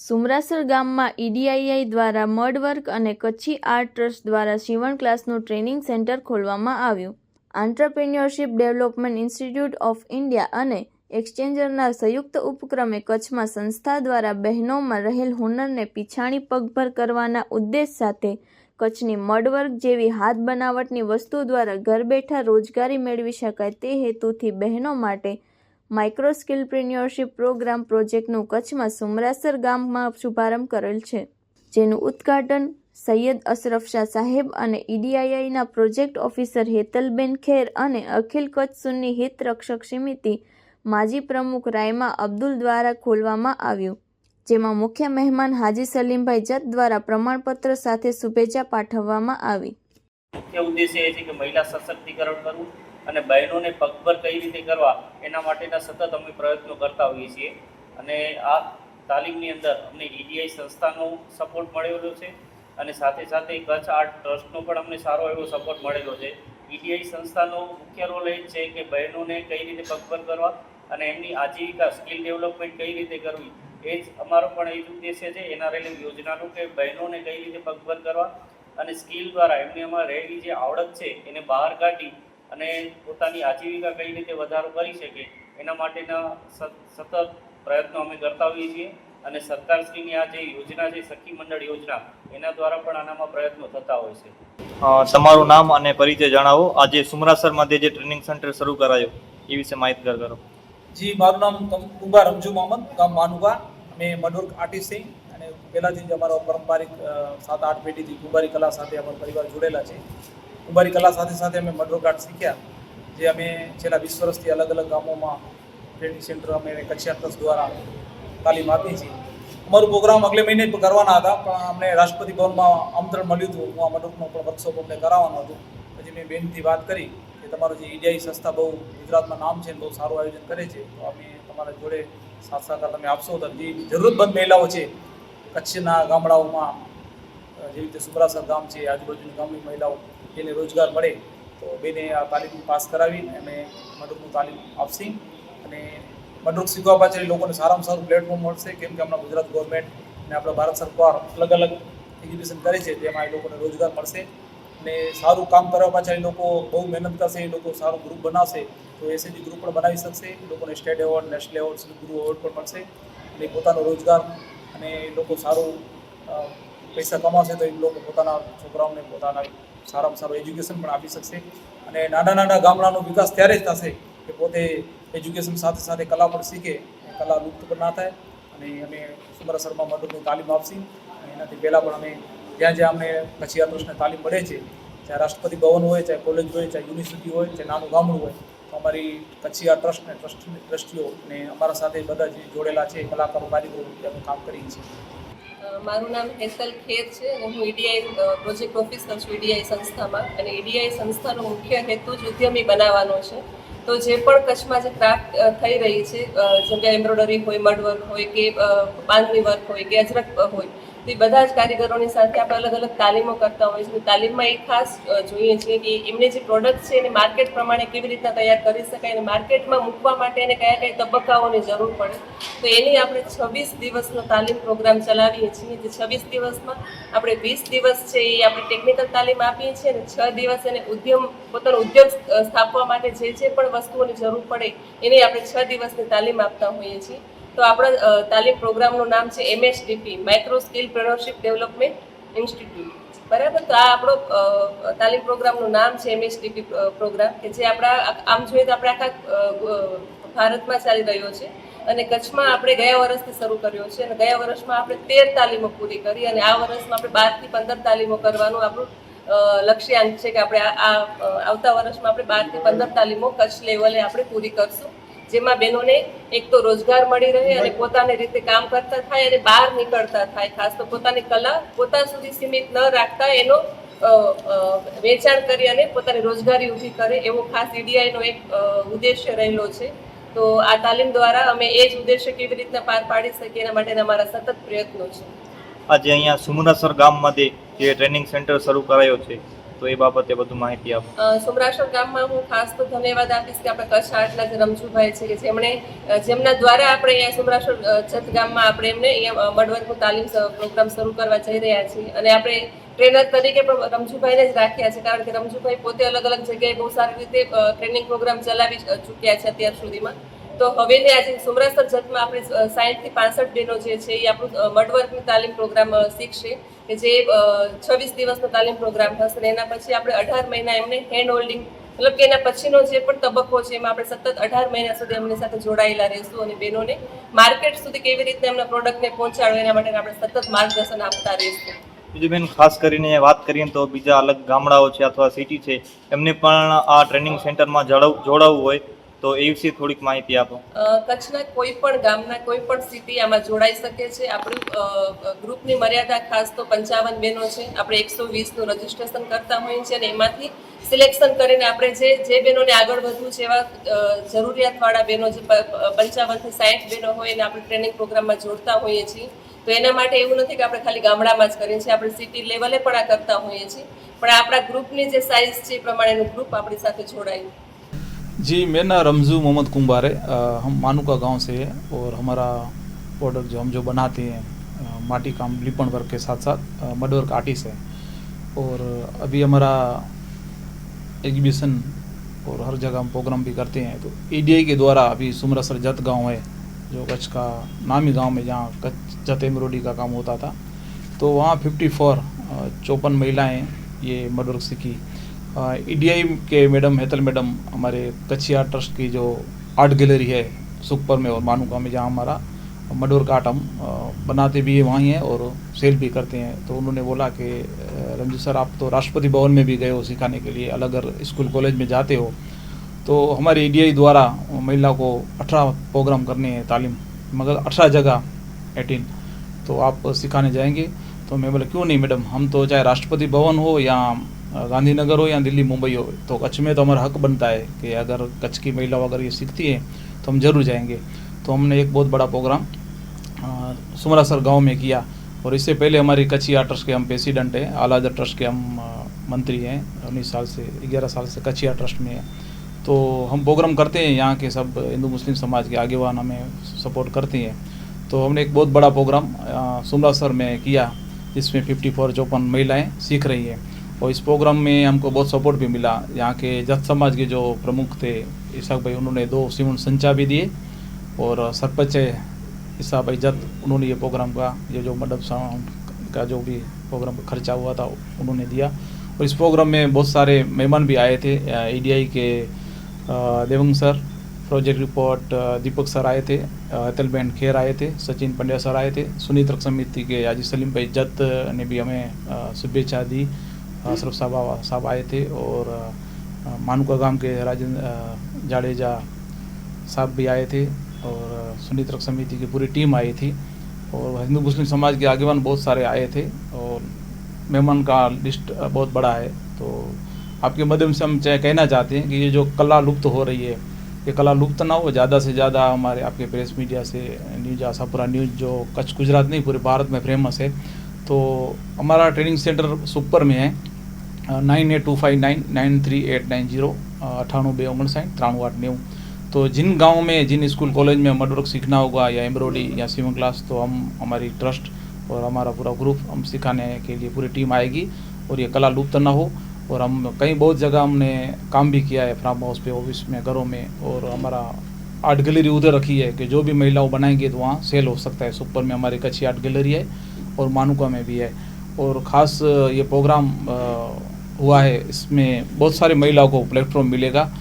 સુમરાસર ગામમાં ઈડીઆઈઆઈ દ્વારા મડવર્ક અને કચ્છી આર્ટ ટ્રસ્ટ દ્વારા સીવણ ક્લાસનું ટ્રેનિંગ સેન્ટર ખોલવામાં આવ્યું. Entrepreneurship development institute of India અને એક્સચેન્જરના સંયુક્ત ઉપક્રમે કચ્છમાં સંસ્થા દ્વારા બહેનોમાં રહેલ હુનરને પીછાણી પગભર કરવાના ઉદ્દેશ સાથે કચ્છની મડવર્ક જેવી હાથ બનાવટની વસ્તુ દ્વારા ઘર બેઠા રોજગારી મેળવી શકાય તે હેતુથી બહેનો માટે માઇક્રો સ્કિલપ્રિન્યોરશિપ પ્રોગ્રામ પ્રોજેક્ટનું કચ્છમાં સુમરાસર ગામમાં શુભારંભ કરેલ છે, જેનું ઉદ્ઘાટન સૈયદ અશરફ શાહ સાહેબ અને ઈડીઆઈઆઈના પ્રોજેક્ટ ઓફિસર હેતલબેન ખેર અને અખિલ કચ્છ સુન્ની હિત રક્ષક સમિતિ માજી પ્રમુખ રાયમા અબ્દુલ દ્વારા ખોલવામાં આવ્યું, જેમાં મુખ્ય મહેમાન હાજી સલીમભાઈ જત દ્વારા પ્રમાણપત્ર સાથે શુભેચ્છા પાઠવવામાં આવી. મુખ્ય ઉદ્દેશ્ય એ છે કે મહિલા સશક્તિકરણ કરવું અને બહેનોને પગભર કઈ રીતે કરવા એના માટેના સતત અમે પ્રયત્નો કરતા હોઈએ છીએ. અને આ તાલીમની અંદર અમને ઈડીઆઈ સંસ્થાનો સપોર્ટ મળેલો છે અને સાથે સાથે કચ્છ આર્ટ ટ્રસ્ટનો પણ અમને સારો એવો સપોર્ટ મળેલો છે. ઈડીઆઈ સંસ્થાનો મુખ્ય રોલ એ જ છે કે બહેનોને કઈ રીતે પગભર કરવા અને એમની આજીવિકા સ્કિલ ડેવલપમેન્ટ કઈ રીતે કરવી એ જ અમારો પણ એ જ ઉદ્દેશ્ય છે. એના રહેલી યોજનાનું કે બહેનોને કઈ રીતે પગભર કરવા અને સ્કિલ દ્વારા એમની અમારે રહેલી જે આવડત છે એને બહાર કાઢી અને પોતાની આજીવિકા કઈ રીતે વધારો કરી શકે એના માટેના સતત પ્રયત્નો અમે કરતા હોઈએ છીએ. અને સરકારશ્રીની આ જે યોજના છે સખી મંડળ યોજના એના દ્વારા પણ આનામાં પ્રયત્નો થતા હોય છે. તમારું નામ અને પરિચય જણાવો. આજે સુમરાસર મધ્ય જે ટ્રેનિંગ સેન્ટર શરૂ કરાયો એ વિશે માહિતગાર કરો. જી, મારું નામ કુંભાર રમજુ મોહમ્મદ, ગામ માનુકા. અમે મડવર્ક આર્ટિસ્ટ છીએ અને પહેલાંથી જ અમારો પારંપરિક 7-8 પેઢીથી કુંભારી કલા સાથે અમારો પરિવાર જોડેલા છે. કુંભારી કલા સાથે સાથે અમે મડવર્ક આર્ટ શીખ્યા, જે અમે છેલ્લા 20 વર્ષથી અલગ અલગ ગામોમાં ટ્રેનિંગ સેન્ટર અમે કચ્છી આર્ટ ટ્રસ્ટ દ્વારા તાલીમ આપીએ છીએ. અમારું પ્રોગ્રામ અગલે મહિને જ કરવાના હતા, પણ અમને રાષ્ટ્રપતિ ભવનમાં આમંત્રણ મળ્યું હતું. હું આ મડવર્કનો પણ વર્કશોપ અમને કરાવવાનો હતું. પછી મેં બેનથી વાત કરી કે તમારું જે ઈડીઆઈ સંસ્થા બહુ ગુજરાતમાં નામ છે, બહુ સારું આયોજન કરે છે, તો અમે તમારા જોડે સાથ સહકાર તમે આપશો તો જે જરૂરતમંદ મહિલાઓ છે કચ્છના ગામડાઓમાં, જેવી રીતે સુમરાસર ગામ છે, આજુબાજુની ગામની મહિલાઓ એને રોજગાર મળે, તો બેને આ તાલીમ પાસ કરાવીને અમે મડવર્કનું તાલીમ આપશી. અને મડવર્ક શીખવા પાછળ લોકોને સારામાં સારું પ્લેટફોર્મ મળશે, કેમ કે હમણાં ગુજરાત ગવર્મેન્ટ અને આપણા ભારત સરકાર અલગ અલગ એજ્યુકેશન કરે છે, તેમાં એ લોકોને રોજગાર મળશે. અને સારું કામ કરવા પાછળ એ લોકો બહુ મહેનત કરશે, એ લોકો સારું ગ્રુપ બનાવશે તો એસએજી ગ્રુપ પણ બનાવી શકશે. એ લોકોને સ્ટેટ એવોર્ડ, નેશનલ એવોર્ડ, ગુરુ એવોર્ડ પણ મળશે. અને પોતાનો રોજગાર અને એ લોકો સારું પૈસા કમાશે તો એ લોકો પોતાના છોકરાઓને પોતાના સારામાં સારું એજ્યુકેશન પણ આપી શકશે. અને નાના નાના ગામડાનો વિકાસ ત્યારે જ થશે કે પોતે એજ્યુકેશન સાથે સાથે કલા પણ શીખે, કલા લુપ્ત પણ ના થાય. અને અમે સુમરાસરમાં મડવર્કની તાલીમ આપશી. અને એનાથી પહેલાં પણ અમે જ્યાં જ્યાં અમને કચ્છી આર્ટ ટ્રસ્ટને તાલીમ મળે છે, ચાહે રાષ્ટ્રપતિ ભવન હોય, ચાહે કોલેજ હોય, ચાહે યુનિવર્સિટી હોય, ચાહે નાનું ગામડું હોય, તો અમારી કચ્છી આર્ટ ટ્રસ્ટને ટ્રસ્ટીઓ અને અમારા સાથે બધા જે જોડેલા છે કલાકારો, કારીગરો અમે કામ કરીએ છીએ. મારું નામ હેતલ ખેર છે અને હું ઈડીઆઈ પ્રોજેક્ટ ઓફિસર છું ઈડીઆઈ સંસ્થામાં. અને ઈડીઆઈ સંસ્થાનો મુખ્ય હેતુ જ ઉદ્યમી બનાવવાનો છે. તો જે પણ કચ્છમાં જે ક્રાફ્ટ થઈ રહી છે, જેમ કે એમ્બ્રોઇડરી હોય, મડવર્ક હોય કે બાંધણી વર્ક હોય કે અજરક હોય, તો એ બધા જ કારીગરોની સાથે આપણે અલગ અલગ તાલીમો કરતા હોઈએ છીએ. તાલીમમાં એ ખાસ જોઈએ છીએ કે એમની જે પ્રોડક્ટ છે એને માર્કેટ પ્રમાણે કેવી રીતના તૈયાર કરી શકાય અને માર્કેટમાં મૂકવા માટે એને કયા કયા તબક્કાઓની જરૂર પડે. તો એની આપણે 26 દિવસનો તાલીમ પ્રોગ્રામ ચલાવીએ છીએ. જે 26 દિવસમાં આપણે 20 દિવસ છે એ આપણે ટેકનિકલ તાલીમ આપીએ છીએ અને 6 દિવસ એને પોતાનો ઉદ્યોગ સ્થાપવા માટે જે પણ વસ્તુઓની જરૂર પડે એની આપણે 6 દિવસની તાલીમ આપતા હોઈએ છીએ. તો આપણા તાલીમ પ્રોગ્રામનું નામ છે એમએસડીપી, માઇક્રો સ્કિલપ્રિન્યોરશિપ ડેવલપમેન્ટ ઇન્સ્ટિટ્યૂટ. બરાબર. તો આ આપણો તાલીમ પ્રોગ્રામનું નામ છે એમએસડીપી પ્રોગ્રામ, કે જે આપણા આમ જોઈએ તો આપણે આખા ભારતમાં ચાલી રહ્યો છે. અને કચ્છમાં આપણે ગયા વર્ષથી શરૂ કર્યો છે અને ગયા વર્ષમાં આપણે 13 તાલીમો પૂરી કરી અને આ વર્ષમાં આપણે 12 થી 15 તાલીમો કરવાનું આપણું લક્ષ્યાંક છે કે આપણે આવતા વર્ષમાં આપણે 12 થી 15 તાલીમો કચ્છ લેવલે આપણે પૂરી કરશું, જેમાં બહેનોને એક તો રોજગાર મળી રહે અને પોતાની રીતે કામ કરતા થાય અને બહાર નીકળતા થાય. ખાસ તો પોતાની કલા પોતા સુધી સીમિત ન રાખતા એનો વેચાણ કરી અને પોતાની રોજગારી ઊભી કરે, એવો ખાસ ઈડીઆઈનો એક ઉદ્દેશ્ય રહેલો છે. તો આ તાલીમ દ્વારા અમે એ જ ઉદ્દેશ્ય કેવી રીતના પાર પાડી શકીએ એના માટેના અમારા સતત પ્રયત્નો છે. આજે અહીંયા સુમરાસર ગામમાંથી જે ટ્રેનિંગ સેન્ટર શરૂ કરાયો છે તો એ બાબતે વધુ માહિતી આપો. સુમરાસર ગામમાં હું ખાસ તો ધન્યવાદ આપીશ કે આપણે કચ્છ આર્ટના જે રમજુભાઈ છે કે જેમના દ્વારા આપણે અહીંયા સુમરાસર જત ગામમાં આપણે એમને અહીંયા મડવર્કનું તાલીમ પ્રોગ્રામ શરૂ કરવા જઈ રહ્યા છીએ અને આપણે ટ્રેનર તરીકે પણ રમજુભાઈને જ રાખ્યા છે, કારણ કે રમજુભાઈ પોતે અલગ અલગ જગ્યાએ બહુ સારી રીતે ટ્રેનિંગ પ્રોગ્રામ ચલાવી ચૂક્યા છે અત્યાર સુધીમાં. તો હવેની આજે સુમરાસર જતમાં આપણે 60 થી 65 બહેનો જે છે એ આપણું મડવર્કની તાલીમ પ્રોગ્રામ શીખશે કે જે 26 દિવસનો તાલીમ પ્રોગ્રામ થશે. એના પછી આપણે 18 મહિના એમને હેન્ડ હોલ્ડિંગ મતલબ કે એના પછીનો જે પણ તબક્કો છે એમાં આપણે સતત 18 મહિના સુધી એમની સાથે જોડાયેલા રહીશું અને બહેનોને માર્કેટ સુધી કેવી રીતે એમના પ્રોડક્ટને પહોંચાડવું એના માટે આપણે સતત માર્ગદર્શન આપતા રહીશું. બીજું બેન, ખાસ કરીને વાત કરીએ તો બીજા અલગ ગામડાઓ છે અથવા સિટી છે એમને પણ આ ટ્રેનિંગ સેન્ટરમાં જોડાવવું હોય તો એ વિશે થોડીક માહિતી આપો. કચ્છના કોઈ પણ ગામના કોઈ પણ સિટી આમાં જોડાઈ શકે છે. આપણું ગ્રુપની મર્યાદા ખાસ તો 55 બહેનો છે. આપણે 120નું રજીસ્ટ્રેશન કરતા હોઈએ છીએ અને એમાંથી સિલેક્શન કરીને આપણે જે બહેનોને આગળ વધવું છે એવા જરૂરિયાતવાળા બહેનો જે 55 થી 60 બહેનો હોય એને આપણે ટ્રેનિંગ પ્રોગ્રામમાં જોડતા હોઈએ છીએ. તો એના માટે એવું નથી કે આપણે ખાલી ગામડામાં જ કરીએ છીએ, આપણે સિટી લેવલે પણ આ કરતા હોઈએ છીએ. પણ આપણા ગ્રુપની જે સાઇઝ છે એ પ્રમાણેનું ગ્રુપ આપણી સાથે જોડાયું. जी, मेरा नाम रमजू मोहम्मद कुंभार है। हम मानुका गांव से है और हमारा प्रोडक्ट जो हम जो बनाते हैं माटी काम लिपण वर्क के साथ साथ मड वर्क आर्टिस्ट है। और अभी हमारा एग्जीबिशन और हर जगह हम प्रोग्राम भी करते हैं। तो EDI के द्वारा अभी सुमरासर जत गांव है जो कच्छ का नामी गांव में जहाँ कच्छ जत एम्ब्रॉयडरी का काम होता था, तो वहाँ 54 महिलाएँ ये मड वर्क सीखी। EDI के मैडम हेतल मैडम हमारे कच्ची आर्ट ट्रस्ट की जो आर्ट गैलरी है सुखपुर में और मानुका में, जहाँ हमारा मडवर्क आर्ट हम बनाते भी है वहीं हैं और सेल भी करते हैं। तो उन्होंने बोला कि रंजू सर आप तो राष्ट्रपति भवन में भी गए हो सिखाने के लिए, अलग अलग स्कूल कॉलेज में जाते हो, तो हमारे EDI द्वारा महिला को 18 प्रोग्राम करने हैं तालीम, मगर 18 जगह 18, तो आप सिखाने जाएंगे? तो मैं बोला क्यों नहीं मैडम, हम तो चाहे राष्ट्रपति भवन हो या गांधीनगर हो या दिल्ली मुंबई हो, तो कच्छ में तो हमारा हक बनता है कि अगर कच्छ की महिला अगर ये सीखती है तो हम जरूर जाएंगे। तो हमने एक बहुत बड़ा प्रोग्राम सुमरासर गांव में किया। और इससे पहले हमारी कच्ची आर्ट ट्रस्ट के हम प्रेसिडेंट हैं, आलादर ट्रस्ट के हम मंत्री हैं, 11 साल से कच्ची आर्ट ट्रस्ट में हैं। तो हम प्रोग्राम करते हैं, यहाँ के सब हिंदू मुस्लिम समाज के आगेवान हमें सपोर्ट करते हैं। तो हमने एक बहुत बड़ा प्रोग्राम सुमरासर में किया जिसमें 54 महिलाएँ सीख रही हैं। और इस प्रोग्राम में हमको बहुत सपोर्ट भी मिला। यहाँ के जत समाज के जो प्रमुख थे ईसाक भाई, उन्होंने 2 सीमन संचा भी दिए, और सरपंच ईसा भाई जत, उन्होंने ये प्रोग्राम का ये जो मडब साउंड का जो भी प्रोग्राम का खर्चा हुआ था उन्होंने दिया। और इस प्रोग्राम में बहुत सारे मेहमान भी आए थे। EDI के देवंग सर, प्रोजेक्ट रिपोर्ट दीपक सर आए थे, अतलबेन खेर आए थे, सचिन पंड्या सर आए थे, सुनीत्रक समिति के हाजी सलीम भाई जत ने भी हमें शुभेच्छा दी, अशरफ साहब आए थे, और मानुका गांव के राजेंद्र जाडेजा साहब भी आए थे, और सुनीत्रक समिति की पूरी टीम आई थी, और हिंदू मुस्लिम समाज के आगेवान बहुत सारे आए थे, और मेहमान का लिस्ट बहुत बड़ा है। तो आपके माध्यम से हम कहना चाहते हैं कि ये जो कला लुप्त हो रही है, ये कला लुप्त ना हो, ज़्यादा से ज़्यादा हमारे आपके प्रेस मीडिया से न्यूज आशापुरा न्यूज़ जो कच्छ गुजरात नहीं पूरे भारत में फेमस है। तो हमारा ट्रेनिंग सेंटर सुपर में है 9825993890 98295389। तो जिन गाँव में जिन स्कूल कॉलेज में मडवर्क सीखना होगा या एम्ब्रॉयडरी या सीवन क्लास, तो हम हमारी ट्रस्ट और हमारा पूरा ग्रुप हम सिखाने के लिए पूरी टीम आएगी, और ये कला लुप्त ना हो। और हम कई बहुत जगह हमने काम भी किया है, फार्म हाउस पे, ऑफिस में, घरों में, और हमारा आर्ट गैलरी उधर रखी है कि जो भी महिलाओं बनाएंगे तो वहाँ सेल हो सकता है। सुपर में हमारी कच्ची आर्ट गैलरी है और मानुका में भी है। और ख़ास ये प्रोग्राम हुआ है, इसमें बहुत सारे महिलाओं को प्लेटफॉर्म मिलेगा।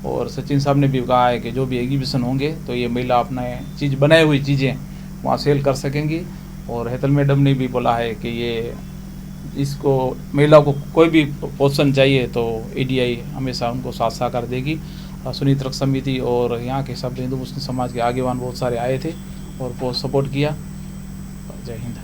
और सचिन साहब ने भी कहा है कि जो भी एग्जीबिशन होंगे तो ये महिला अपना चीज़ बनाई हुई चीज़ें वहाँ सेल कर सकेंगी। और हेतल मैडम ने भी बोला है कि ये इसको महिलाओं को कोई भी पोषण चाहिए तो EDI हमेशा उनको साथ सहकार देगी। सुनीत्रक समिति और यहाँ के सब हिंदू मुस्लिम समाज के आगेवान बहुत सारे आए थे और बहुत सपोर्ट किया। जय हिंद।